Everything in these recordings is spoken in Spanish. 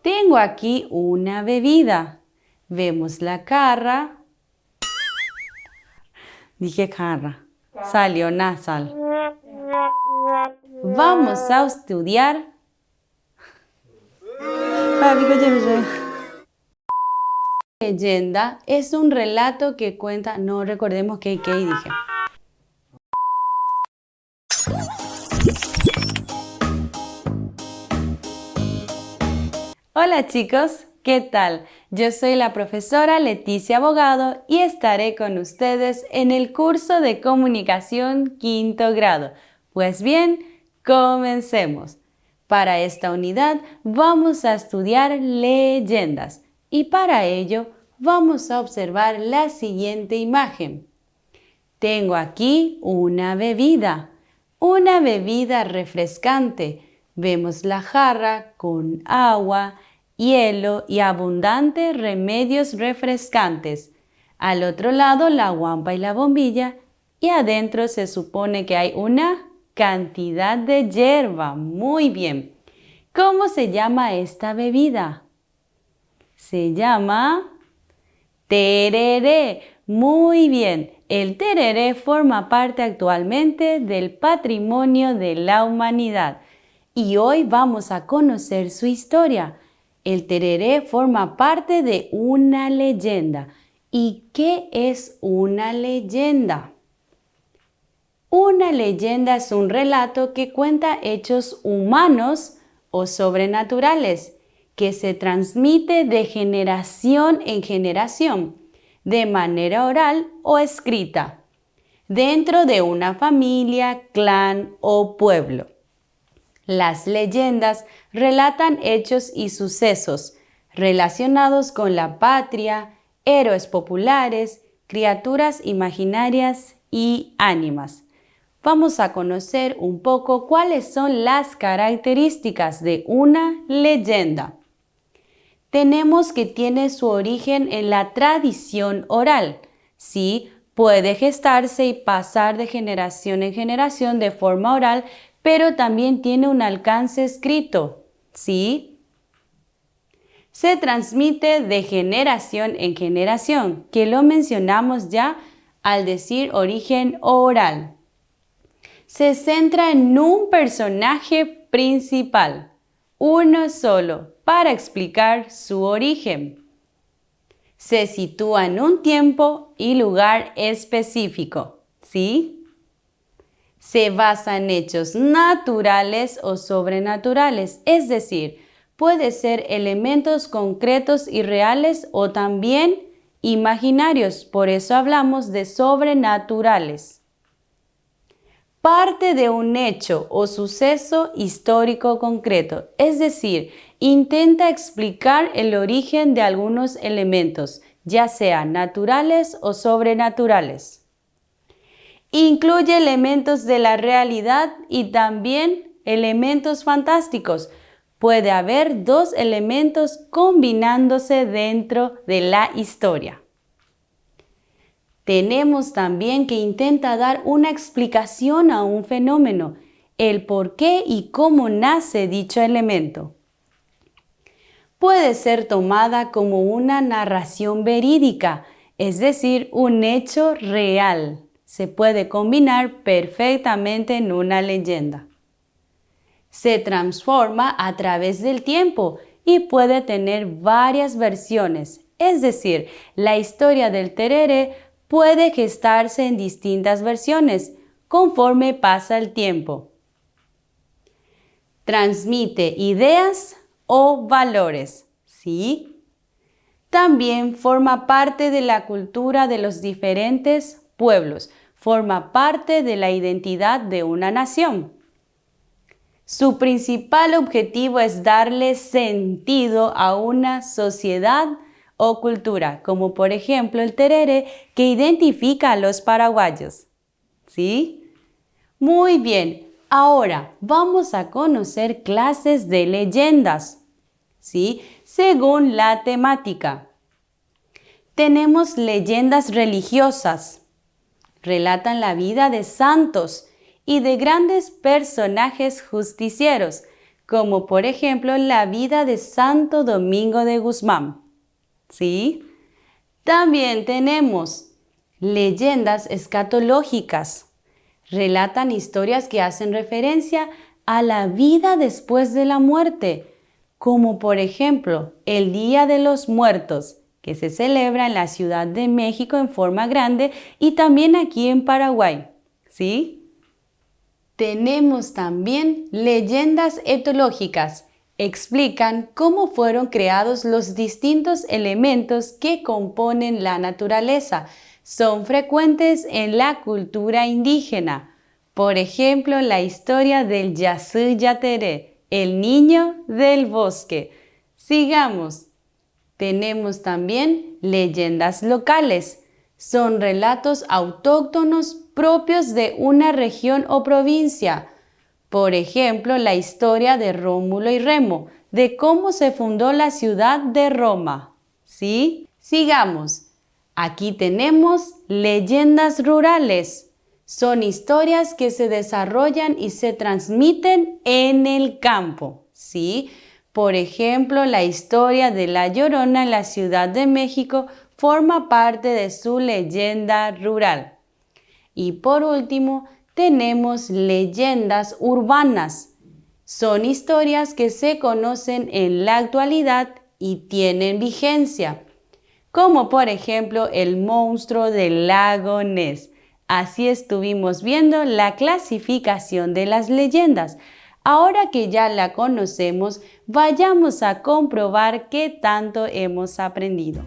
Tengo aquí una bebida. Vemos la jarra. Dije jarra. Salió nasal. Vamos a estudiar. Leyenda es un relato que cuenta, no recordemos qué dije. Hola chicos, ¿qué tal? Yo soy la profesora Leticia Abogado y estaré con ustedes en el curso de comunicación quinto grado. Pues bien, comencemos. Para esta unidad vamos a estudiar leyendas y para ello vamos a observar la siguiente imagen. Tengo aquí una bebida refrescante. Vemos la jarra con agua, hielo y abundantes remedios refrescantes. Al otro lado la guampa y la bombilla y adentro se supone que hay una cantidad de hierba. Muy bien. ¿Cómo se llama esta bebida? Se llama tereré. Muy bien. El tereré forma parte actualmente del patrimonio de la humanidad y hoy vamos a conocer su historia. El tereré forma parte de una leyenda. ¿Y qué es una leyenda? Una leyenda es un relato que cuenta hechos humanos o sobrenaturales que se transmite de generación en generación, de manera oral o escrita, dentro de una familia, clan o pueblo. Las leyendas relatan hechos y sucesos relacionados con la patria, héroes populares, criaturas imaginarias y ánimas. Vamos a conocer un poco cuáles son las características de una leyenda. Tenemos que tiene su origen en la tradición oral. Sí, puede gestarse y pasar de generación en generación de forma oral, pero también tiene un alcance escrito. ¿Sí? Se transmite de generación en generación, que lo mencionamos ya al decir origen oral. Se centra en un personaje principal, uno solo, para explicar su origen. Se sitúa en un tiempo y lugar específico, ¿sí? Se basa en hechos naturales o sobrenaturales, es decir, puede ser elementos concretos y reales o también imaginarios, por eso hablamos de sobrenaturales. Parte de un hecho o suceso histórico concreto, es decir, intenta explicar el origen de algunos elementos, ya sean naturales o sobrenaturales. Incluye elementos de la realidad y también elementos fantásticos. Puede haber dos elementos combinándose dentro de la historia. Tenemos también que intenta dar una explicación a un fenómeno, el por qué y cómo nace dicho elemento. Puede ser tomada como una narración verídica, es decir, un hecho real. Se puede combinar perfectamente en una leyenda. Se transforma a través del tiempo y puede tener varias versiones, es decir, la historia del tereré puede gestarse en distintas versiones conforme pasa el tiempo. Transmite ideas o valores, ¿sí? También forma parte de la cultura de los diferentes pueblos, forma parte de la identidad de una nación. Su principal objetivo es darle sentido a una sociedad o cultura, como por ejemplo el tereré que identifica a los paraguayos. ¿Sí? Muy bien, ahora vamos a conocer clases de leyendas, ¿sí? Según la temática. Tenemos leyendas religiosas, relatan la vida de santos y de grandes personajes justicieros, como por ejemplo la vida de Santo Domingo de Guzmán. ¿Sí? También tenemos leyendas escatológicas. Relatan historias que hacen referencia a la vida después de la muerte, como por ejemplo el Día de los Muertos, que se celebra en la Ciudad de México en forma grande y también aquí en Paraguay. ¿Sí? Tenemos también leyendas etológicas. Explican cómo fueron creados los distintos elementos que componen la naturaleza. Son frecuentes en la cultura indígena. Por ejemplo, la historia del Yasú Yateré, el niño del bosque. Sigamos. Tenemos también leyendas locales. Son relatos autóctonos propios de una región o provincia. Por ejemplo, la historia de Rómulo y Remo, de cómo se fundó la ciudad de Roma. ¿Sí? Sigamos. Aquí tenemos leyendas rurales. Son historias que se desarrollan y se transmiten en el campo. ¿Sí? Por ejemplo, la historia de La Llorona en la Ciudad de México forma parte de su leyenda rural. Y por último, tenemos leyendas urbanas. Son historias que se conocen en la actualidad y tienen vigencia, como por ejemplo el monstruo del lago Ness. Así estuvimos viendo la clasificación de las leyendas. Ahora que ya la conocemos, vayamos a comprobar qué tanto hemos aprendido.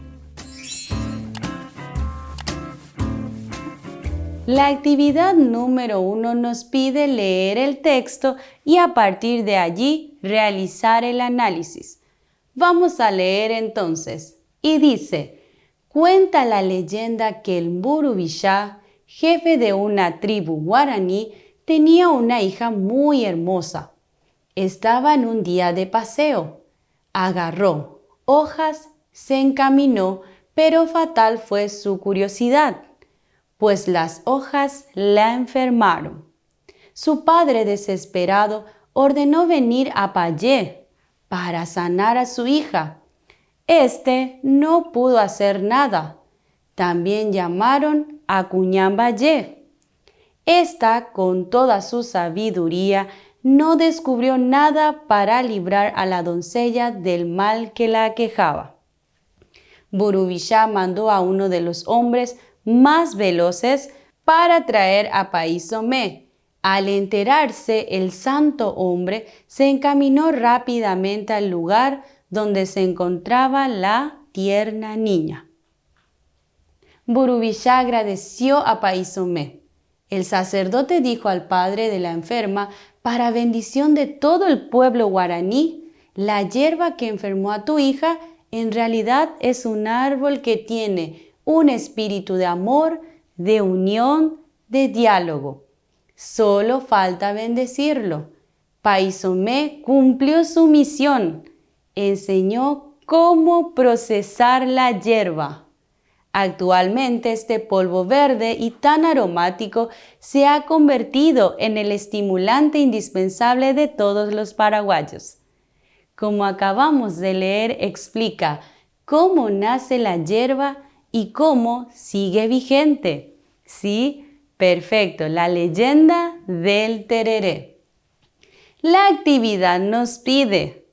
La actividad número 1 nos pide leer el texto y a partir de allí realizar el análisis. Vamos a leer entonces. Y dice, cuenta la leyenda que el Mburubishá, jefe de una tribu guaraní, tenía una hija muy hermosa. Estaba en un día de paseo. Agarró hojas, se encaminó, pero fatal fue su curiosidad, pues las hojas la enfermaron. Su padre, desesperado, ordenó venir a Payé para sanar a su hija. Este no pudo hacer nada. También llamaron a Cuñambayé. Esta, con toda su sabiduría, no descubrió nada para librar a la doncella del mal que la aquejaba. Burubishá mandó a uno de los hombres más veloces para traer a Paísomé. Al enterarse, el santo hombre se encaminó rápidamente al lugar donde se encontraba la tierna niña. Burubishá agradeció a Paísomé. El sacerdote dijo al padre de la enferma, para bendición de todo el pueblo guaraní, la hierba que enfermó a tu hija en realidad es un árbol que tiene un espíritu de amor, de unión, de diálogo. Solo falta bendecirlo. Paísomé cumplió su misión. Enseñó cómo procesar la hierba. Actualmente este polvo verde y tan aromático se ha convertido en el estimulante indispensable de todos los paraguayos. Como acabamos de leer, explica cómo nace la hierba y cómo sigue vigente. ¿Sí? Perfecto, la leyenda del tereré. La actividad nos pide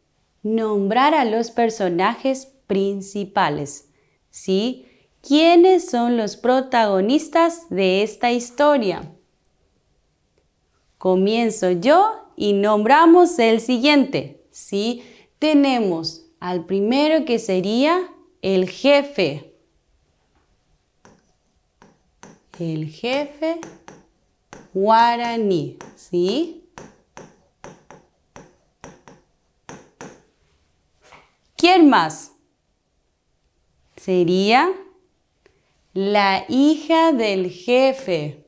nombrar a los personajes principales. ¿Sí? ¿Quiénes son los protagonistas de esta historia? Comienzo yo y nombramos el siguiente. ¿Sí? Tenemos al primero que sería el jefe. El jefe guaraní. ¿Sí? ¿Quién más? Sería la hija del jefe.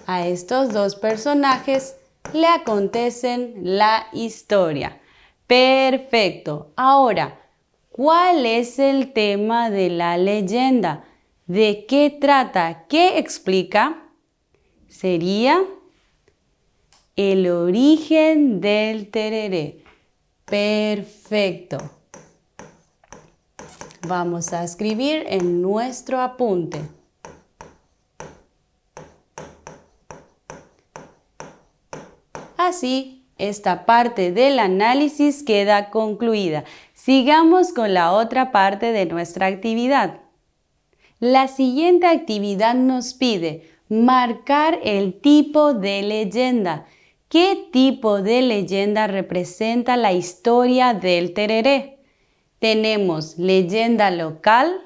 A estos dos personajes le acontecen la historia. Perfecto. Ahora, ¿cuál es el tema de la leyenda? ¿De qué trata? ¿Qué explica? Sería el origen del tereré. Perfecto. Vamos a escribir en nuestro apunte. Así, esta parte del análisis queda concluida. Sigamos con la otra parte de nuestra actividad. La siguiente actividad nos pide marcar el tipo de leyenda. ¿Qué tipo de leyenda representa la historia del tereré? Tenemos leyenda local,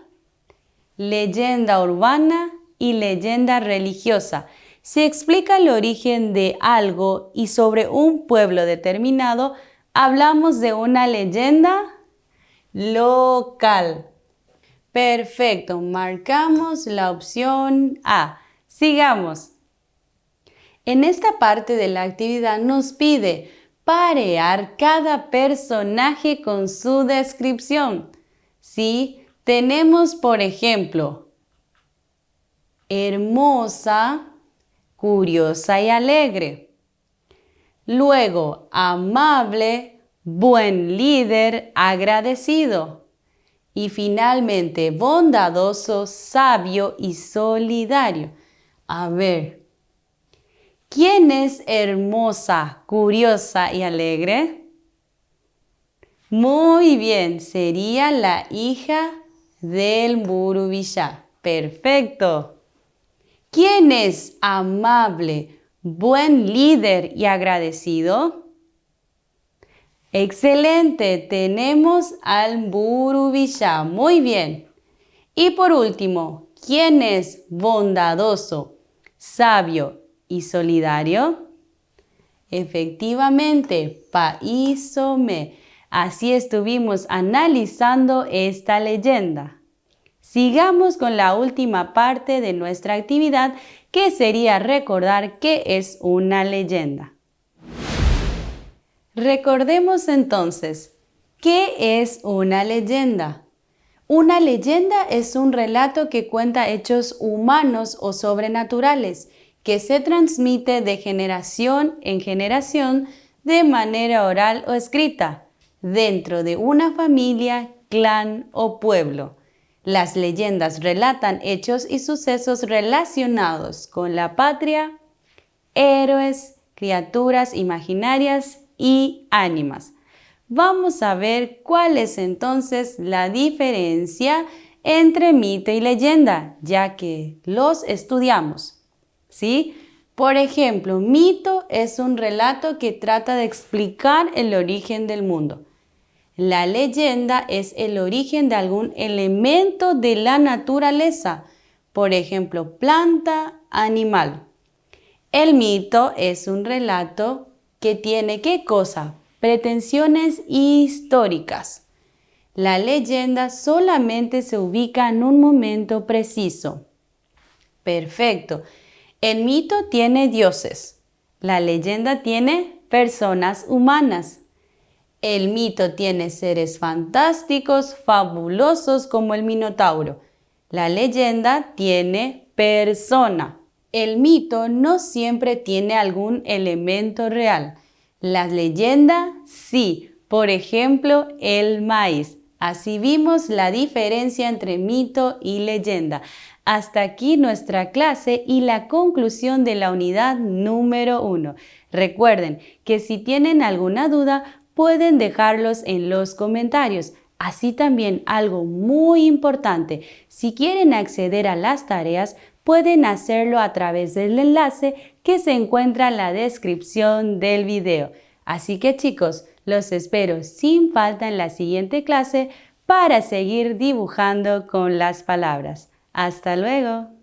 leyenda urbana y leyenda religiosa. Se explica el origen de algo y sobre un pueblo determinado, hablamos de una leyenda local. Perfecto, marcamos la opción A. Sigamos. En esta parte de la actividad nos pide parear cada personaje con su descripción. ¿Sí? Tenemos, por ejemplo, hermosa, curiosa y alegre. Luego, amable, buen líder, agradecido. Y finalmente, bondadoso, sabio y solidario. A ver, ¿quién es hermosa, curiosa y alegre? Muy bien, sería la hija del Mburubishá. Perfecto. ¿Quién es amable, buen líder y agradecido? Excelente, tenemos al Mburubishá. Muy bien. Y por último, ¿quién es bondadoso, sabio y solidario? Efectivamente, Paisome. Así estuvimos analizando esta leyenda. Sigamos con la última parte de nuestra actividad, que sería recordar qué es una leyenda. Recordemos entonces, ¿qué es una leyenda? Una leyenda es un relato que cuenta hechos humanos o sobrenaturales, que se transmite de generación en generación de manera oral o escrita, dentro de una familia, clan o pueblo. Las leyendas relatan hechos y sucesos relacionados con la patria, héroes, criaturas imaginarias y ánimas. Vamos a ver cuál es entonces la diferencia entre mito y leyenda, ya que los estudiamos. ¿Sí? Por ejemplo, mito es un relato que trata de explicar el origen del mundo. La leyenda es el origen de algún elemento de la naturaleza, por ejemplo, planta, animal. El mito es un relato que tiene ¿qué cosa? Pretensiones históricas. La leyenda solamente se ubica en un momento preciso. Perfecto. El mito tiene dioses. La leyenda tiene personas humanas. El mito tiene seres fantásticos, fabulosos como el Minotauro. La leyenda tiene persona. El mito no siempre tiene algún elemento real. La leyenda sí. Por ejemplo, el maíz. Así vimos la diferencia entre mito y leyenda. Hasta aquí nuestra clase y la conclusión de la unidad número 1. Recuerden que si tienen alguna duda, pueden dejarlos en los comentarios. Así también algo muy importante, si quieren acceder a las tareas, pueden hacerlo a través del enlace que se encuentra en la descripción del video. Así que chicos, los espero sin falta en la siguiente clase para seguir dibujando con las palabras. ¡Hasta luego!